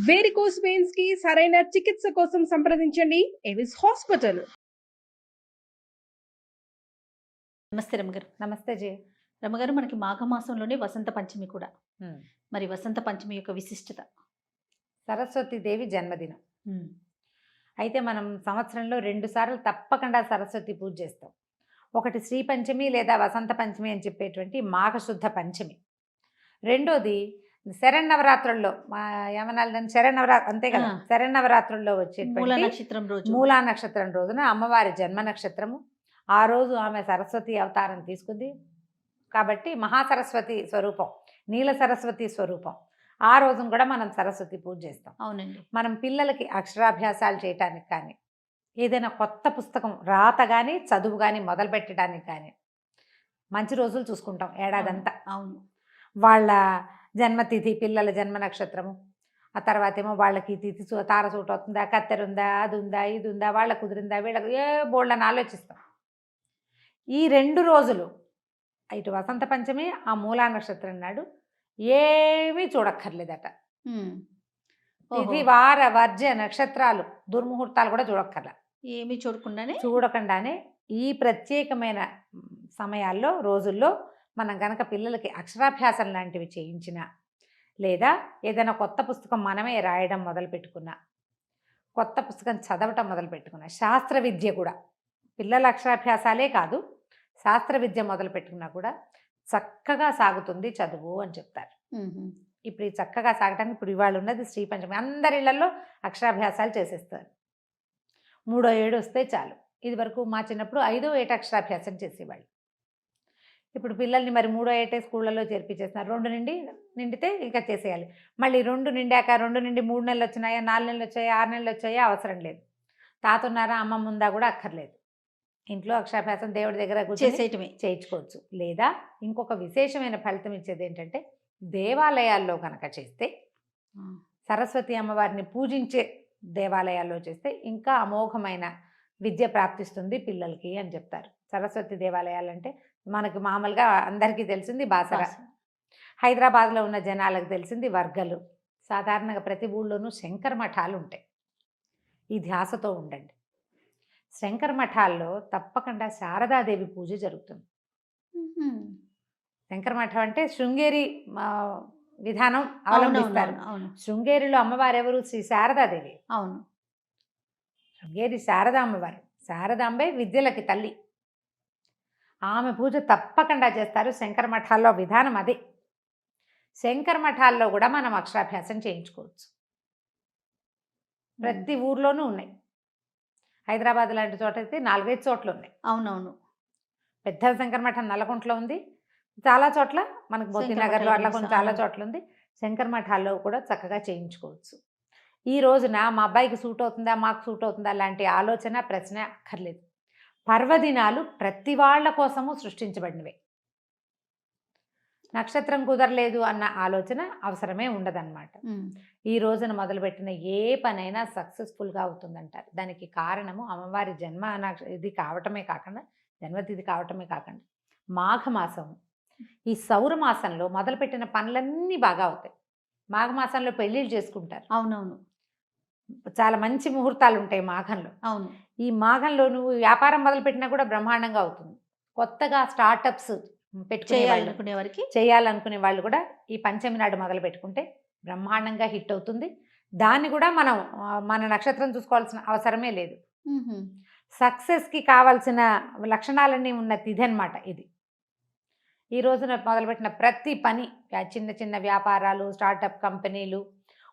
Varicose veins కి సరైన చికిత్స కోసం సంప్రదించండి ఎవిస్ హాస్పిటల్. నమస్తే రమగారు. నమస్తే జీ. రమగారు, మనకి మాఘమాసంలోనే వసంత పంచమి కూడా. మరి వసంత పంచమి యొక్క విశిష్టత? సరస్వతి దేవి జన్మదినం. అయితే మనం సంవత్సరంలో 2 సార్లు తప్పకుండా సరస్వతి పూజ చేస్తాం. ఒకటి శ్రీ పంచమి లేదా వసంత పంచమి అని చెప్పేటువంటి మాఘశుద్ధ పంచమి. రెండోది శరన్నవరాత్రుల్లో అంతే కదా, శరన్నవరాత్రుల్లో వచ్చేటువంటి మూలా నక్షత్రం రోజున అమ్మవారి జన్మ నక్షత్రము. ఆ రోజు ఆమె సరస్వతి అవతారం తీసుకుంది కాబట్టి మహాసరస్వతి స్వరూపం, నీల సరస్వతి స్వరూపం. ఆ రోజున కూడా మనం సరస్వతి పూజ చేస్తాం. అవునండి. మనం పిల్లలకి అక్షరాభ్యాసాలు చేయటానికి కానీ, ఏదైనా కొత్త పుస్తకం రాత కానీ చదువు కానీ మొదలు పెట్టడానికి కానీ మంచి రోజులు చూసుకుంటాం ఏడాదంతా. అవును. వాళ్ళ జన్మతిథి, పిల్లల జన్మ నక్షత్రము, ఆ తర్వాత ఏమో వాళ్ళకి తిథి తార సూట్ అవుతుందా, కత్తెర ఉందా, అది ఉందా, ఇది ఉందా, వాళ్ళ కుదిరిందా, వీళ్ళకి బోళ్ళని ఆలోచిస్తాం. ఈ 2 రోజులు ఇటు వసంత పంచమి, ఆ మూలా నక్షత్రం నాడు ఏమీ చూడక్కర్లేదట. తిథి వార వర్జ నక్షత్రాలు దుర్ముహూర్తాలు కూడా చూడక్కర్ల. ఏమీ చూడకుండానే ఈ ప్రత్యేకమైన సమయాల్లో రోజుల్లో మనం కనుక పిల్లలకి అక్షరాభ్యాసం లాంటివి చేయించినా, లేదా ఏదైనా కొత్త పుస్తకం మనమే రాయడం మొదలు పెట్టుకున్నా, కొత్త పుస్తకం చదవటం మొదలు పెట్టుకున్నా, శాస్త్ర విద్య కూడా పిల్లల అక్షరాభ్యాసాలే కాదు శాస్త్ర విద్య మొదలు పెట్టుకున్నా కూడా చక్కగా సాగుతుంది చదువు అని చెప్తారు. ఇప్పుడు ఈ చక్కగా సాగటానికి ఇప్పుడు ఇవాళ ఉన్నది శ్రీ పంచమి. అందరి ఇళ్లలో అక్షరాభ్యాసాలు చేసేస్తారు. 3వ ఏడు వస్తే చాలు. ఇది వరకు మా చిన్నప్పుడు 5వ ఏట అక్షరాభ్యాసం చేసేవాళ్ళు. ఇప్పుడు పిల్లల్ని మరి 3వ ఏటే స్కూళ్ళలో చేర్పించేస్తున్నారు. 2 నిండితే ఇంకా చేసేయాలి. మళ్ళీ 2 నిండాక 2 నుండి 3 నెలలు వచ్చినాయా, 4 నెలలు వచ్చాయా, 6 నెలలు వచ్చాయా అవసరం లేదు. తాత ఉన్నారా, అమ్మమ్మ ఉందా కూడా అక్కర్లేదు. ఇంట్లో అక్షరాభ్యాసం దేవుడి దగ్గర చేయించుకోవచ్చు. లేదా ఇంకొక విశేషమైన ఫలితం ఇచ్చేది ఏంటంటే, దేవాలయాల్లో కనుక చేస్తే, సరస్వతి అమ్మవారిని పూజించే దేవాలయాల్లో చేస్తే ఇంకా అమోఘమైన విద్య ప్రాప్తిస్తుంది పిల్లలకి అని చెప్తారు. సరస్వతి దేవాలయాలంటే మనకు మామూలుగా అందరికీ తెలిసింది బాసర, హైదరాబాద్లో ఉన్న జనాలకు తెలిసింది వర్గలు. సాధారణంగా ప్రతి ఊళ్ళోనూ శంకర మఠాలు ఉంటాయి. ఈ ధ్యాసతో ఉండండి. శంకర మఠాల్లో తప్పకుండా శారదాదేవి పూజ జరుగుతుంది. శంకర మఠం అంటే శృంగేరి విధానం అవలంబిస్తారు. శృంగేరిలో అమ్మవారు ఎవరు? శ్రీ శారదాదేవి. అవును. శృంగేరి శారదా అమ్మవారు. శారదాంబే విద్యలకి తల్లి. ఆమె పూజ తప్పకుండా చేస్తారు. శంకర మఠాల్లో విధానం అదే. శంకర మఠాల్లో కూడా మనం అక్షరాభ్యాసం చేయించుకోవచ్చు. ప్రతి ఊర్లోనూ ఉన్నాయి. హైదరాబాద్ లాంటి చోట అయితే 4-5 చోట్ల ఉన్నాయి. అవునవును. పెద్ద శంకర మఠం నల్లకుంటలో ఉంది. చాలా చోట్ల మనకు మోతీనగర్లో అట్లా కొంచెం చాలా చోట్ల ఉంది. శంకర మఠాల్లో కూడా చక్కగా చేయించుకోవచ్చు. ఈ రోజున మా అబ్బాయికి సూట్ అవుతుందా, మాకు సూట్ అవుతుందా లాంటి ఆలోచన ప్రశ్న అక్కర్లేదు. పర్వదినాలు ప్రతి వాళ్ళ కోసము సృష్టించబడినవే. నక్షత్రం కుదరలేదు అన్న ఆలోచన అవసరమే ఉండదన్నమాట. ఈ రోజున మొదలుపెట్టిన ఏ పనైనా సక్సెస్ఫుల్గా అవుతుందంటారు. దానికి కారణము అమ్మవారి ఇది కావటమే కాకుండా, జన్మతిథి కావటమే కాకుండా, మాఘమాసం, ఈ సౌరమాసంలో మొదలుపెట్టిన పనులన్నీ బాగా అవుతాయి. మాఘమాసంలో పెళ్ళిళ్ళు చేసుకుంటారు. అవునవును. చాలా మంచి ముహూర్తాలు ఉంటాయి మాఘంలో. అవును. ఈ మాఘంలో నువ్వు వ్యాపారం మొదలుపెట్టినా కూడా బ్రహ్మాండంగా అవుతుంది. కొత్తగా స్టార్టప్స్ చేయాలనుకునే వాళ్ళు కూడా ఈ పంచమి నాడు మొదలు పెట్టుకుంటే బ్రహ్మాండంగా హిట్ అవుతుంది. దాన్ని కూడా మనం మన నక్షత్రం చూసుకోవాల్సిన అవసరమే లేదు. సక్సెస్కి కావాల్సిన లక్షణాలన్నీ ఉన్న తిథి అన్నమాట ఇది. ఈ రోజున మొదలుపెట్టిన ప్రతి పని, చిన్న చిన్న వ్యాపారాలు, స్టార్టప్ కంపెనీలు,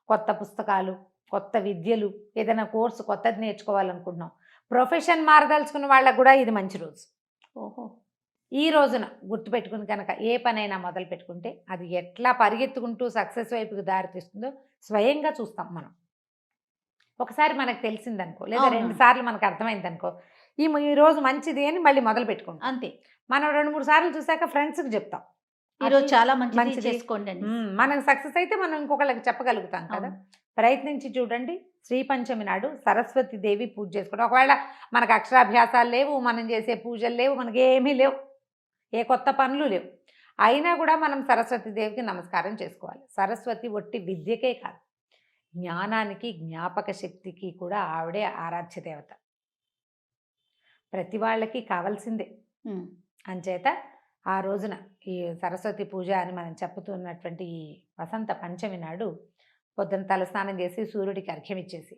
కొత్త పుస్తకాలు, కొత్త విద్యలు, ఏదైనా కోర్సు కొత్తది నేర్చుకోవాలనుకుంటున్నాం, ప్రొఫెషన్ మారదలుచుకున్న వాళ్ళకు కూడా ఇది మంచి రోజు. ఈ రోజున గుర్తుపెట్టుకుని కనుక ఏ పనైనా మొదలు పెట్టుకుంటే అది ఎట్లా పరిగెత్తుకుంటూ సక్సెస్ వైపుకి దారితీస్తుందో స్వయంగా చూస్తాం మనం. ఒకసారి మనకు తెలిసిందనుకో, లేదా 2 సార్లు మనకు అర్థమైందనుకో, ఈ రోజు మంచిది అని మళ్ళీ మొదలు పెట్టుకుంటాం. అంతే. మనం 2-3 సార్లు చూసాక ఫ్రెండ్స్కి చెప్తాం, ఈరోజు చాలా మంచిది చేసుకోండి. మనకు సక్సెస్ అయితే మనం ఇంకొకళ్ళకి చెప్పగలుగుతాం కదా. ప్రయత్నించి చూడండి. శ్రీ పంచమి నాడు సరస్వతి దేవి పూజ చేసుకోండి. ఒకవేళ మనకు అక్షరాభ్యాసాలు లేవు, మనం చేసే పూజలు లేవు, మనకి ఏమీ లేవు, ఏ కొత్త పనులు లేవు, అయినా కూడా మనం సరస్వతి దేవికి నమస్కారం చేసుకోవాలి. సరస్వతి ఒట్టి విద్యకే కాదు, జ్ఞానానికి జ్ఞాపక శక్తికి కూడా ఆవిడే ఆరాధ్య దేవత. ప్రతి వాళ్ళకి కావాల్సిందే. అంచేత ఆ రోజున ఈ సరస్వతి పూజ అని మనం చెప్పుతున్నటువంటి ఈ వసంత పంచమి నాడు పొద్దున తలస్నానం చేసి సూర్యుడికి అర్ఘ్యం ఇచ్చేసి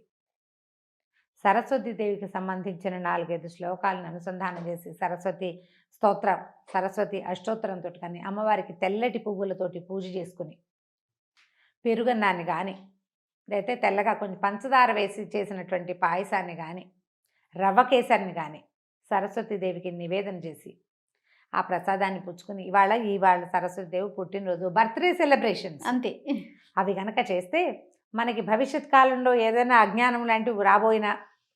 సరస్వతి దేవికి సంబంధించిన 4-5 శ్లోకాలను అనుసంధానం చేసి సరస్వతి స్తోత్రం, సరస్వతి అష్టోత్తరంతో కానీ అమ్మవారికి తెల్లటి పువ్వులతోటి పూజ చేసుకుని పెరుగన్నాన్ని కానీ లేకపోతే తెల్లగా కొంచెం పంచదార వేసి చేసినటువంటి పాయసాన్ని కానీ రవ్వ కేసరిని కానీ సరస్వతి దేవికి నివేదన చేసి ఆ ప్రసాదాన్ని పుచ్చుకుని ఇవాళ సరస్వతి దేవి పుట్టినరోజు, బర్త్డే సెలబ్రేషన్స్ అంతే. అవి గనక చేస్తే మనకి భవిష్యత్ కాలంలో ఏదైనా అజ్ఞానం లాంటివి రాబోయినా,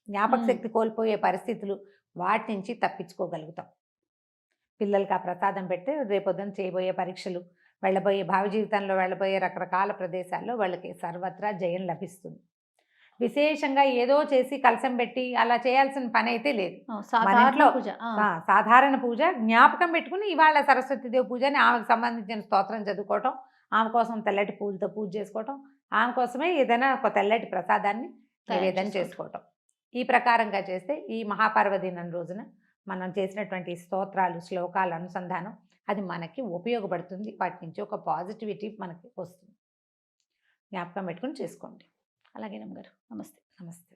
జ్ఞాపక శక్తి కోల్పోయే పరిస్థితులు, వాటి నుంచి తప్పించుకోగలుగుతాం. పిల్లలకి ఆ ప్రసాదం పెడితే రేపొద్దున చేయబోయే పరీక్షలు, వెళ్ళబోయే భావి జీవితంలో వెళ్ళబోయే రకరకాల ప్రదేశాల్లో వాళ్ళకి సర్వత్రా జయం లభిస్తుంది. విశేషంగా ఏదో చేసి కలశం పెట్టి అలా చేయాల్సిన పని అయితే లేదు. సాధారణ పూజ. సాధారణ పూజ జ్ఞాపకం పెట్టుకుని ఇవాళ సరస్వతీదేవి పూజని ఆమెకు సంబంధించిన స్తోత్రం చదువుకోవటం, ఆమె కోసం తెల్లటి పూలతో పూజ చేసుకోవటం, ఆమె కోసమే ఏదైనా ఒక తెల్లటి ప్రసాదాన్ని నివేదన చేసుకోవటం. ఈ ప్రకారంగా చేస్తే ఈ మహాపర్వదినం రోజున మనం చేసినటువంటి స్తోత్రాలు, శ్లోకాల అనుసంధానం అది మనకి ఉపయోగపడుతుంది. వాటి నుంచి ఒక పాజిటివిటీ మనకి వస్తుంది. జ్ఞాపకం పెట్టుకుని చేసుకోండి. అలాగే నమ్మగారు. నమస్తే. నమస్తే.